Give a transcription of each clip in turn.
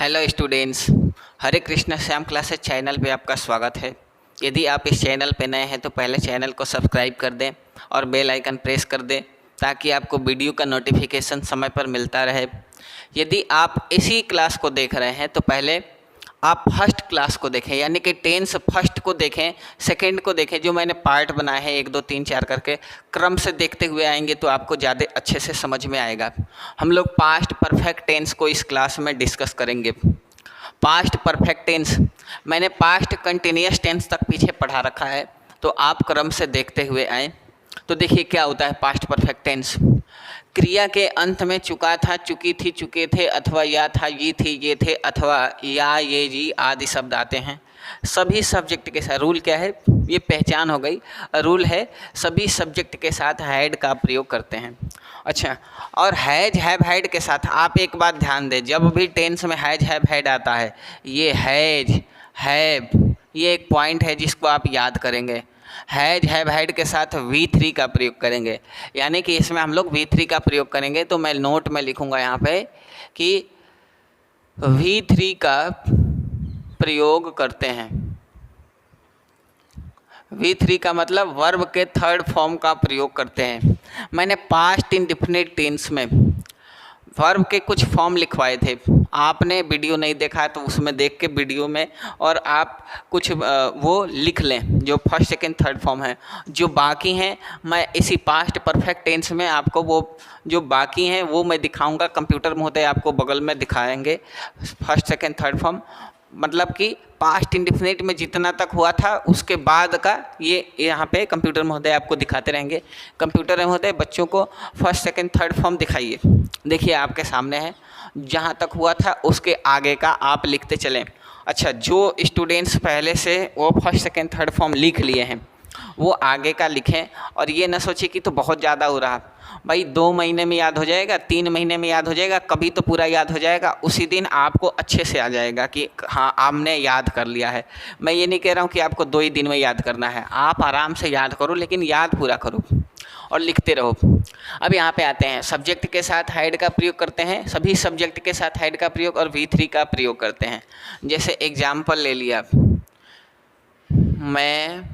Hello students, हरे Krishna Shyam classes channel पे आपका स्वागत है। यदि आप इस चैनल पे नए हैं तो पहले चैनल को सब्सक्राइब कर दें और बेल आइकन प्रेस कर दें ताकि आपको वीडियो का नोटिफिकेशन समय पर मिलता रहे। यदि आप इसी क्लास को देख रहे हैं तो पहले आप फर्स्ट क्लास को देखें, यानी कि टेंस फर्स्ट को देखें, सेकंड को देखें। जो मैंने पार्ट बनाए हैं 1 2 3 4 करके क्रम से देखते हुए आएंगे तो आपको ज़्यादा अच्छे से समझ में आएगा। हम लोग पास्ट परफेक्ट टेंस को इस क्लास में डिस्कस करेंगे। पास्ट परफेक्ट टेंस मैंने पास्ट कंटिन्यूअस टेंस तक पीछे पढ़ा रखा है, तो आप क्रम से देखते हुए आएँ। तो देखिए क्या होता है पास्ट परफेक्ट टेंस। क्रिया के अंत में चुका था, चुकी थी, चुके थे, अथवा या था, ये थी, ये थे, अथवा या, ये, जी आदि शब्द आते हैं। सभी सब्जेक्ट के साथ रूल क्या है, ये पहचान हो गई। रूल है सभी सब्जेक्ट के साथ हैड का प्रयोग करते हैं। अच्छा, और हैज हैव हैड के साथ आप एक बात ध्यान दें, जब भी टेंस में हैज हैव हैड आता है, ये हैज हैव ये एक पॉइंट है जिसको आप याद करेंगे। हैज हैव हैड के साथ V3 का प्रयोग करेंगे, यानी कि इसमें हम लोग V3 का प्रयोग करेंगे। तो मैं नोट में लिखूंगा यहाँ पे कि V3 का प्रयोग करते हैं। V3 का मतलब वर्ब के थर्ड फॉर्म का प्रयोग करते हैं। मैंने पास्ट इंडेफिनिट टेंस में वर्ब के कुछ फॉर्म लिखवाए थे। आपने वीडियो नहीं देखा है तो उसमें देख के वीडियो में और आप कुछ वो लिख लें जो फर्स्ट सेकंड थर्ड फॉर्म है। जो बाकी हैं मैं इसी पास्ट परफेक्ट टेंस में आपको वो जो बाकी हैं वो मैं दिखाऊंगा। कंप्यूटर महोदय आपको बगल में दिखाएंगे फर्स्ट सेकंड थर्ड फॉर्म, मतलब कि पास्ट इंडेफिनिट में जितना तक हुआ था उसके बाद का ये यहाँ पे कंप्यूटर महोदय आपको दिखाते रहेंगे। कंप्यूटर महोदय बच्चों को फर्स्ट सेकंड थर्ड फॉर्म दिखाइए। देखिए आपके सामने है, जहाँ तक हुआ था उसके आगे का आप लिखते चलें। अच्छा, जो स्टूडेंट्स पहले से वो फर्स्ट सेकंड थर्ड फॉर्म लिख लिए हैं वो आगे का लिखें, और ये ना सोचिए कि तो बहुत ज़्यादा हो रहा भाई। 2 महीने में याद हो जाएगा, 3 महीने में याद हो जाएगा, कभी तो पूरा याद हो जाएगा। उसी दिन आपको अच्छे से आ जाएगा कि हाँ आपने याद कर लिया है। मैं ये नहीं कह रहा हूँ कि आपको 2 ही दिन में याद करना है, आप आराम से याद करो लेकिन याद पूरा करो और लिखते रहो। अब यहाँ पे आते हैं, सब्जेक्ट के साथ हैड का प्रयोग करते हैं। सभी सब्जेक्ट के साथ हैड का प्रयोग और V3 का प्रयोग करते हैं। जैसे एग्जाम्पल ले लिया, मैं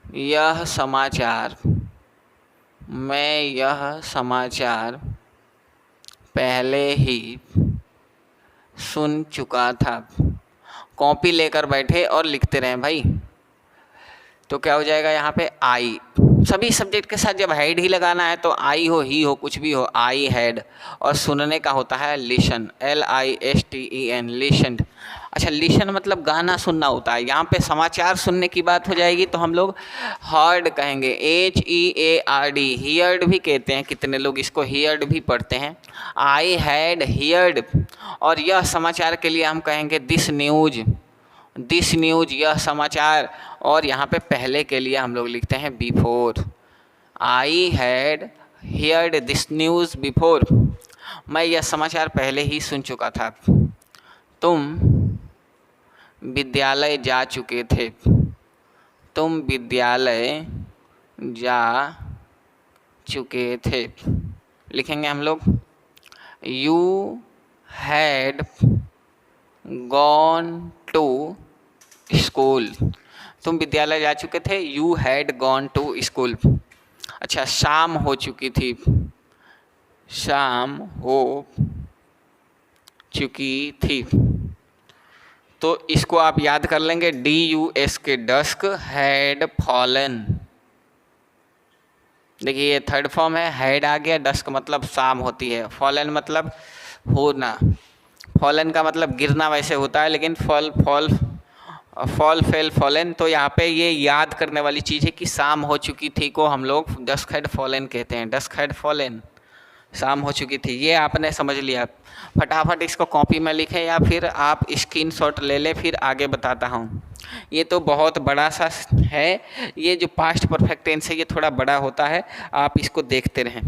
यह समाचार पहले ही सुन चुका था। कॉपी लेकर बैठे और लिखते रहें भाई, तो क्या हो जाएगा यहाँ पे आई। सभी सब्जेक्ट के साथ जब हैड ही लगाना है तो आई हो, ही हो, कुछ भी हो, आई हैड। और सुनने का होता है लिसन, LISTEN, लिसन। अच्छा, लिसन मतलब गाना सुनना होता है। यहाँ पे समाचार सुनने की बात हो जाएगी तो हम लोग हर्ड कहेंगे, HEARD, हियर्ड भी कहते हैं। कितने लोग इसको हियर्ड भी पढ़ते हैं। I had heard. और यह समाचार के लिए हम कहेंगे दिस न्यूज़, यह समाचार। और यहाँ पे पहले के लिए हम लोग लिखते हैं before. I had heard this news before, मैं यह समाचार पहले ही सुन चुका था। तुम विद्यालय जा चुके थे, लिखेंगे हम लोग you had gone to school. तुम विद्यालय जा चुके थे, you had gone to school. अच्छा, शाम हो चुकी थी, तो इसको आप याद कर लेंगे, DUSK, डस्क हैड फॉलन। देखिए ये थर्ड फॉर्म है, हैड आ गया, डस्क मतलब शाम होती है, फॉलन मतलब होना। फॉलन का मतलब गिरना वैसे होता है, लेकिन फॉल फेल फॉलन। तो यहाँ पे ये याद करने वाली चीज़ है कि शाम हो चुकी थी को हम लोग डस्क हैड फॉलन कहते हैं। डस्क हैड फॉलन, शाम हो चुकी थी। ये आपने समझ लिया। फटाफट इसको कॉपी में लिखें या फिर आप स्क्रीनशॉट ले लें, फिर आगे बताता हूँ। ये तो बहुत बड़ा सा है, ये जो पास्ट परफेक्ट टेंस है ये थोड़ा बड़ा होता है, आप इसको देखते रहें।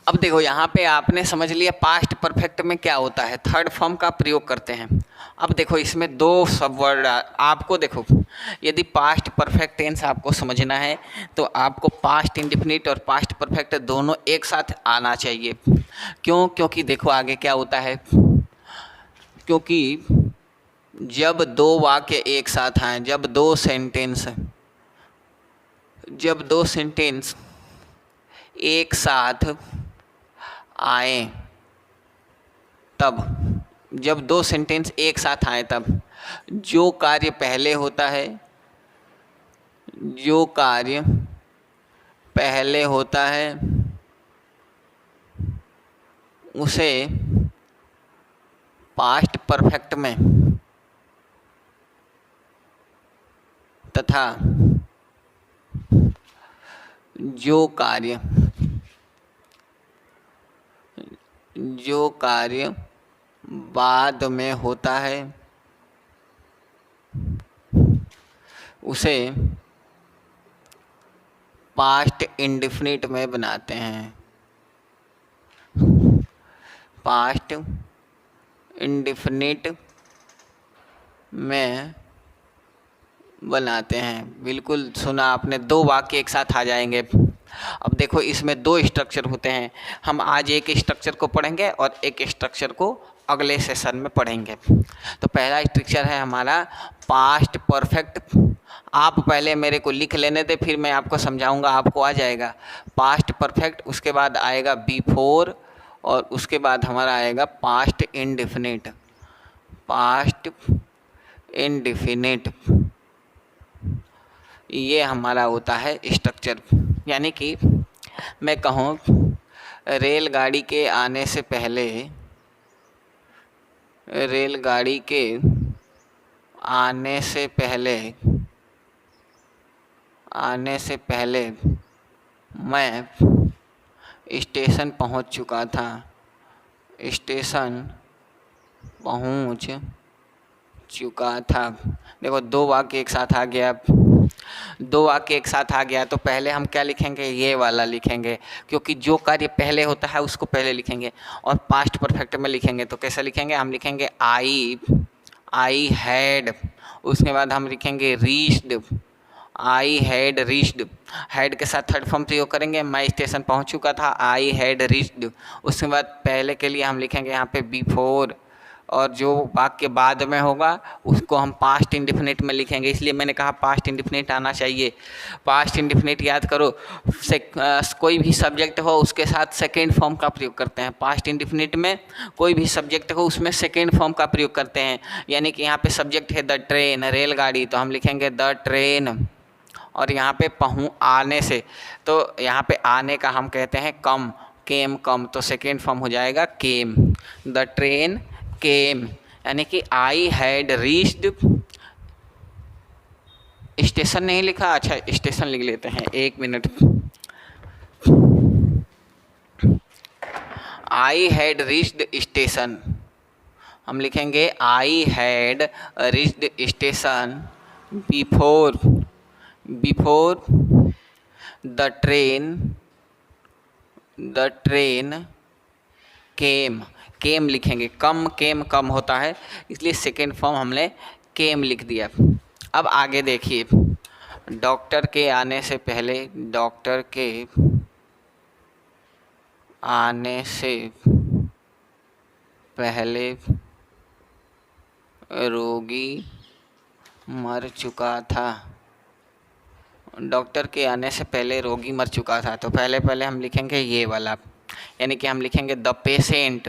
अब देखो यहाँ पे आपने समझ लिया पास्ट परफेक्ट में क्या होता है, थर्ड फॉर्म का प्रयोग करते हैं। अब देखो इसमें दो सब वर्ड आपको, देखो यदि पास्ट परफेक्ट टेंस आपको समझना है तो आपको पास्ट इंडेफिनिट और पास्ट परफेक्ट दोनों एक साथ आना चाहिए। क्यों? क्योंकि देखो आगे क्या होता है, क्योंकि जब दो वाक्य एक साथ आए, जब दो सेंटेंस एक साथ आए तब, जब दो सेंटेंस एक साथ आए तब जो कार्य पहले होता है, जो कार्य पहले होता है उसे पास्ट परफेक्ट में तथा जो कार्य बाद में होता है उसे पास्ट इंडेफिनिट में बनाते हैं, पास्ट इंडेफिनिट में बनाते हैं। बिल्कुल सुना आपने, दो वाक्य एक साथ आ जाएंगे। अब देखो इसमें दो स्ट्रक्चर होते हैं, हम आज एक स्ट्रक्चर को पढ़ेंगे और एक स्ट्रक्चर को अगले सेशन में पढ़ेंगे। तो पहला स्ट्रक्चर है हमारा पास्ट परफेक्ट। आप पहले मेरे को लिख लेने दे, फिर मैं आपको समझाऊंगा, आपको आ जाएगा। पास्ट परफेक्ट, उसके बाद आएगा बिफोर, और उसके बाद हमारा आएगा पास्ट इंडेफिनिट। पास्ट इंडेफिनिट ये हमारा होता है स्ट्रक्चर। यानी कि मैं कहूँ रेलगाड़ी के आने से पहले, रेलगाड़ी के आने से पहले मैं स्टेशन पहुंच चुका था, स्टेशन पहुंच चुका था। देखो दो वाक्य एक साथ आ गया, दो वाक्य एक साथ आ गया तो पहले हम क्या लिखेंगे, ये वाला लिखेंगे, क्योंकि जो कार्य पहले होता है उसको पहले लिखेंगे। और पास्ट परफेक्ट में लिखेंगे तो कैसे लिखेंगे, हम लिखेंगे आई हैड, उसके बाद हम लिखेंगे reached, I had reached, had के साथ थर्ड फॉर्म प्रयोग करेंगे, मैं स्टेशन पहुंच चुका था, आई हैड रीच्ड। उसके बाद पहले के लिए हम लिखेंगे यहाँ पे बिफोर, और जो वाक्य बाद में होगा उसको हम पास्ट इंडेफिनिट में लिखेंगे। इसलिए मैंने कहा पास्ट इंडेफिनिट आना चाहिए। पास्ट इंडेफिनिट याद करो, कोई भी सब्जेक्ट हो उसके साथ सेकेंड फॉर्म का प्रयोग करते हैं। पास्ट इंडेफिनिट में कोई भी सब्जेक्ट हो उसमें सेकेंड फॉर्म का प्रयोग करते हैं। यानी कि यहाँ पे सब्जेक्ट है द ट्रेन, रेलगाड़ी, तो हम लिखेंगे द ट्रेन। और यहाँ पे आने से, तो यहाँ पे आने का हम कहते हैं कम, केम, कम, तो सेकेंड फॉर्म हो जाएगा केम। द ट्रेन केम, यानी कि आई हैड रीच्ड, स्टेशन नहीं लिखा, अच्छा स्टेशन लिख लेते हैं, एक minute. I had reached station, हम लिखेंगे I had reached station before the train came लिखेंगे, कम, केम कम होता है, इसलिए सेकेंड फॉर्म हमने केम लिख दिया। अब आगे देखिए, डॉक्टर के आने से पहले रोगी मर चुका था। डॉक्टर के आने से पहले रोगी मर चुका था, तो पहले हम लिखेंगे ये वाला, यानी कि हम लिखेंगे द पेशेंट।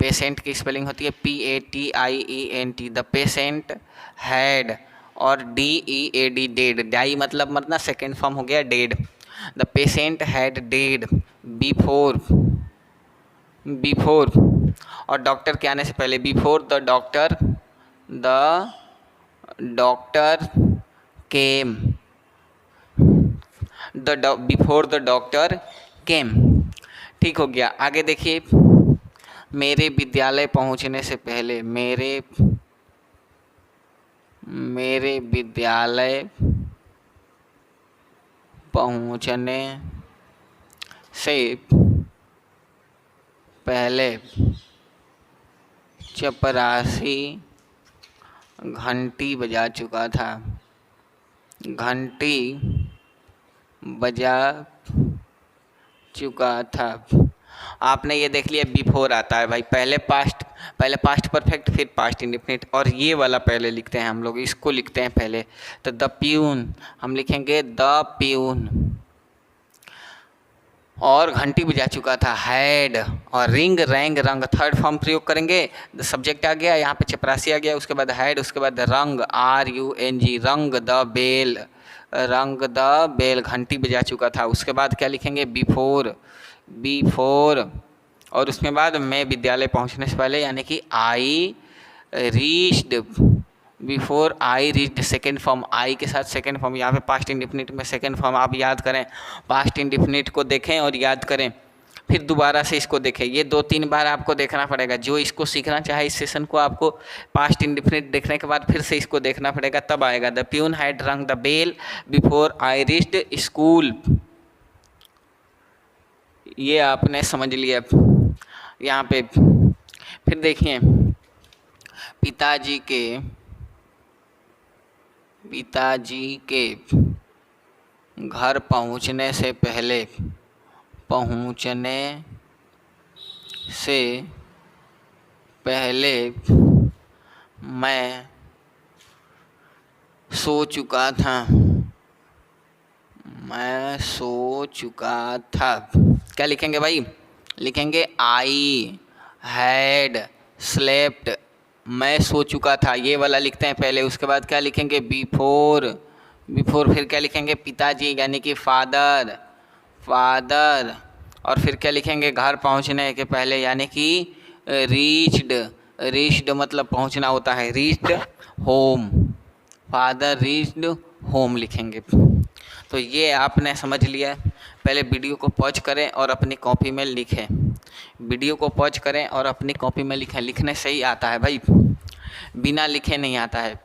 पेशेंट की स्पेलिंग होती है PATIENT, द पेशेंट हैड, और DEAD डेड, डाई मतलब मरना, सेकेंड फॉर्म हो गया dead. The patient had dead before, और डॉक्टर के आने से पहले before the doctor came, before the doctor केम। ठीक हो गया। आगे देखिए, मेरे विद्यालय पहुंचने से पहले, मेरे विद्यालय पहुंचने से पहले चपरासी घंटी बजा चुका था। घंटी बजा चुका था। आपने ये देख लिया बिफोर आता है भाई, पहले पास्ट परफेक्ट फिर पास्ट इंडेफिनिट, और ये वाला पहले लिखते हैं हम लोग, इसको लिखते हैं पहले। तो द प्यून हम लिखेंगे द प्यून, और घंटी बजा चुका था हैड, और रिंग रैंग रंग थर्ड फॉर्म प्रयोग करेंगे। द सब्जेक्ट आ गया, यहाँ पे चपरासी आ गया, उसके बाद हैड, उसके बाद रंग RUNG रंग द बेल, रंग द बेल घंटी बजा चुका था। उसके बाद क्या लिखेंगे बिफोर, और उसके बाद मैं विद्यालय पहुंचने से पहले, यानी कि I reached, before I reached second form, I के साथ सेकेंड फॉर्म, यहाँ पे पास्ट इंडेफिनिट में सेकेंड फॉर्म आप याद करें, पास्ट इंडेफिनिट को देखें और याद करें, फिर दोबारा से इसको देखें। ये 2-3 बार आपको देखना पड़ेगा। जो इसको सीखना चाहे इस सेशन को, आपको पास्ट इंडेफिनिट देखने के बाद फिर से इसको देखना पड़ेगा, तब आएगा। The peon had rung the bell before I reached school, ये आपने समझ लिया। यहाँ पे फिर देखिए, पिताजी के घर पहुँचने से पहले मैं सो चुका था। क्या लिखेंगे भाई? लिखेंगे आई हैड स्लेप्ट, मैं सो चुका था, ये वाला लिखते हैं पहले। उसके बाद क्या लिखेंगे बिफोर, फिर क्या लिखेंगे पिताजी यानी कि फादर, और फिर क्या लिखेंगे घर पहुंचने के पहले, यानी कि रीच्ड मतलब पहुंचना होता है, reached home, father reached home लिखेंगे। तो ये आपने समझ लिया। पहले वीडियो को पॉज करें और अपनी कॉपी में लिखें, वीडियो को पॉज करें और अपनी कॉपी में लिखें। लिखने से ही आता है भाई, बिना लिखे नहीं आता है।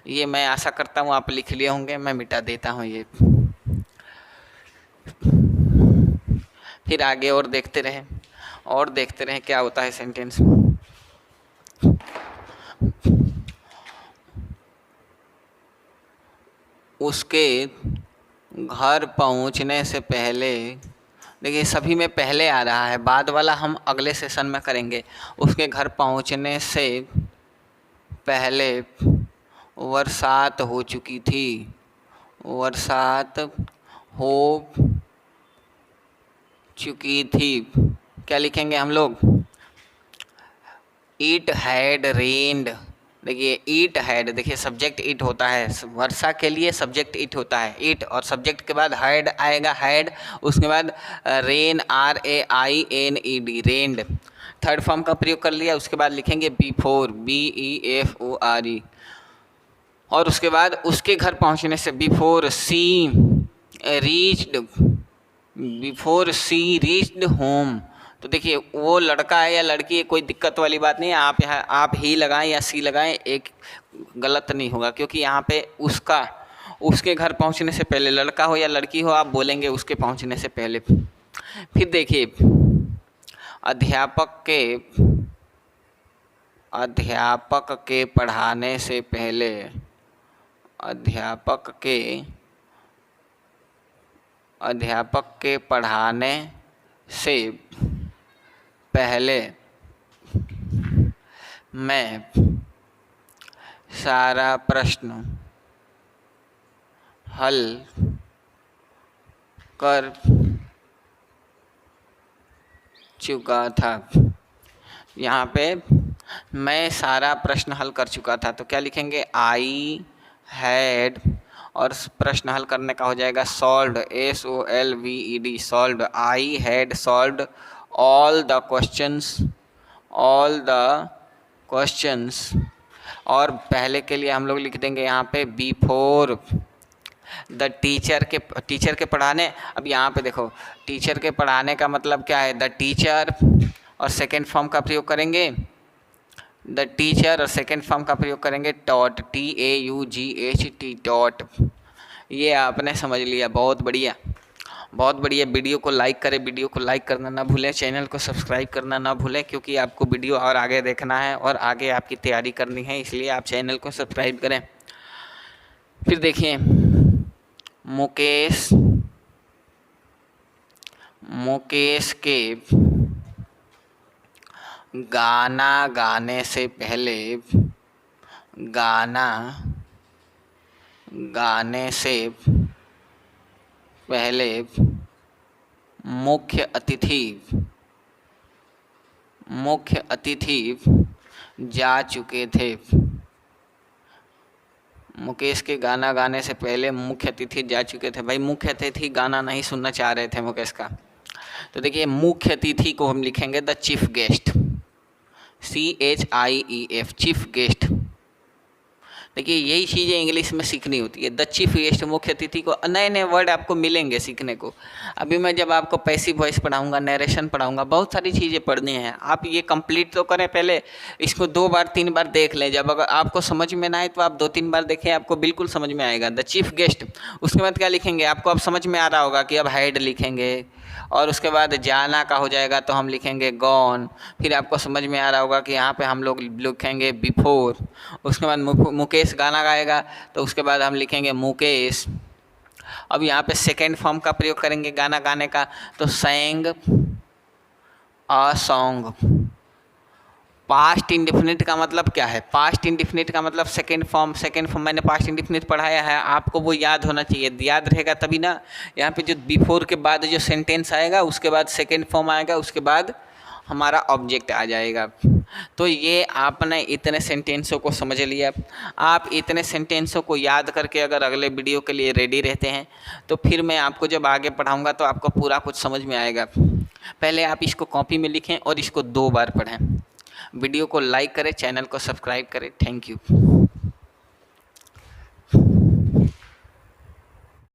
ये मैं आशा करता हूँ आप लिख लिए होंगे, मैं मिटा देता हूँ ये। फिर आगे और देखते रहें क्या होता है सेंटेंस। उसके घर पहुंचने से पहले, देखिए सभी में पहले आ रहा है, बाद वाला हम अगले सेशन में करेंगे। उसके घर पहुंचने से पहले बरसात हो चुकी थी, क्या लिखेंगे हम लोग? इट हैड रेन्ड, देखिए इट हैड, देखिए सब्जेक्ट इट होता है, वर्षा के लिए सब्जेक्ट इट होता है, इट, और सब्जेक्ट के बाद हैड आएगा, हैड, उसके बाद रेन RAINED रेन्ड, थर्ड फॉर्म का प्रयोग कर लिया। उसके बाद लिखेंगे BEFORE BEFORE, और उसके बाद उसके घर पहुंचने से बिफोर शी रीच्ड होम। तो देखिए वो लड़का है या लड़की है, कोई दिक्कत वाली बात नहीं है, आप यहाँ आप ही लगाएं या सी लगाएं, एक गलत नहीं होगा, क्योंकि यहाँ पे उसके घर पहुँचने से पहले, लड़का हो या लड़की हो, आप बोलेंगे उसके पहुँचने से पहले। फिर देखिए अध्यापक के पढ़ाने से पहले, अध्यापक के पढ़ाने से पहले मैं सारा प्रश्न हल कर चुका था। यहाँ पे मैं सारा प्रश्न हल कर चुका था, तो क्या लिखेंगे? आई हैड, और प्रश्न हल करने का हो जाएगा solved, SOLVED solved. I had solved all the questions, और पहले के लिए हम लोग लिख देंगे यहाँ पे बिफोर द टीचर के पढ़ाने। अब यहाँ पे देखो टीचर के पढ़ाने का मतलब क्या है? द टीचर, और सेकेंड फॉर्म का प्रयोग करेंगे द टीचर, और सेकेंड फॉर्म का प्रयोग करेंगे टॉट, TAUGHT टॉट। ये आपने समझ लिया, बहुत बढ़िया, बहुत बढ़िया। वीडियो को लाइक करें, वीडियो को लाइक करना ना भूलें, चैनल को सब्सक्राइब करना ना भूलें, क्योंकि आपको वीडियो और आगे देखना है और आगे आपकी तैयारी करनी है, इसलिए आप चैनल को सब्सक्राइब करें। फिर देखिए, मुकेश के गाना गाने से पहले, गाना गाने से पहले मुख्य अतिथि जा चुके थे। मुकेश के गाना गाने से पहले मुख्य अतिथि जा चुके थे। भाई मुख्य अतिथि गाना नहीं सुनना चाह रहे थे मुकेश का, तो देखिए मुख्य अतिथि को हम लिखेंगे the chief guest, CHIEF, chief guest. देखिए यही चीज़ें इंग्लिश में सीखनी होती है। द चीफ गेस्ट, मुख्य अतिथि को नए नए वर्ड आपको मिलेंगे सीखने को। अभी मैं जब आपको पैसिव वॉइस पढ़ाऊंगा, नरेशन पढ़ाऊंगा, बहुत सारी चीज़ें पढ़नी हैं। आप ये कंप्लीट तो करें पहले, इसको 2 बार 3 बार देख लें। जब अगर आपको समझ में ना आए तो आप 2-3 बार देखें, आपको बिल्कुल समझ में आएगा। द चीफ गेस्ट, उसके बाद क्या लिखेंगे, आपको अब समझ में आ रहा होगा कि अब हेड लिखेंगे, और उसके बाद जाना का हो जाएगा तो हम लिखेंगे गॉन। फिर आपको समझ में आ रहा होगा कि यहाँ पे हम लोग लिखेंगे बिफोर। उसके बाद मुकेश गाना गाएगा तो उसके बाद हम लिखेंगे मुकेश। अब यहाँ पे सेकेंड फॉर्म का प्रयोग करेंगे गाना गाने का, तो सैंग अ सॉन्ग। पास्ट इंडेफिनिट का मतलब क्या है, पास्ट इंडेफिनिट का मतलब सेकेंड फॉर्म। मैंने पास्ट इंडेफिनिट पढ़ाया है, आपको वो याद होना चाहिए, याद रहेगा तभी ना। यहाँ पे जो बिफोर के बाद जो सेंटेंस आएगा, उसके बाद सेकेंड फॉर्म आएगा, उसके बाद हमारा ऑब्जेक्ट आ जाएगा। तो ये आपने इतने सेंटेंसों को समझ लिया। आप इतने सेंटेंसों को याद करके अगर अगले वीडियो के लिए रेडी रहते हैं, तो फिर मैं आपको जब आगे पढ़ाऊँगा तो आपको पूरा कुछ समझ में आएगा। पहले आप इसको कॉपी में लिखें और इसको 2 बार पढ़ें। वीडियो को लाइक करें, चैनल को सब्सक्राइब करें। Thank you.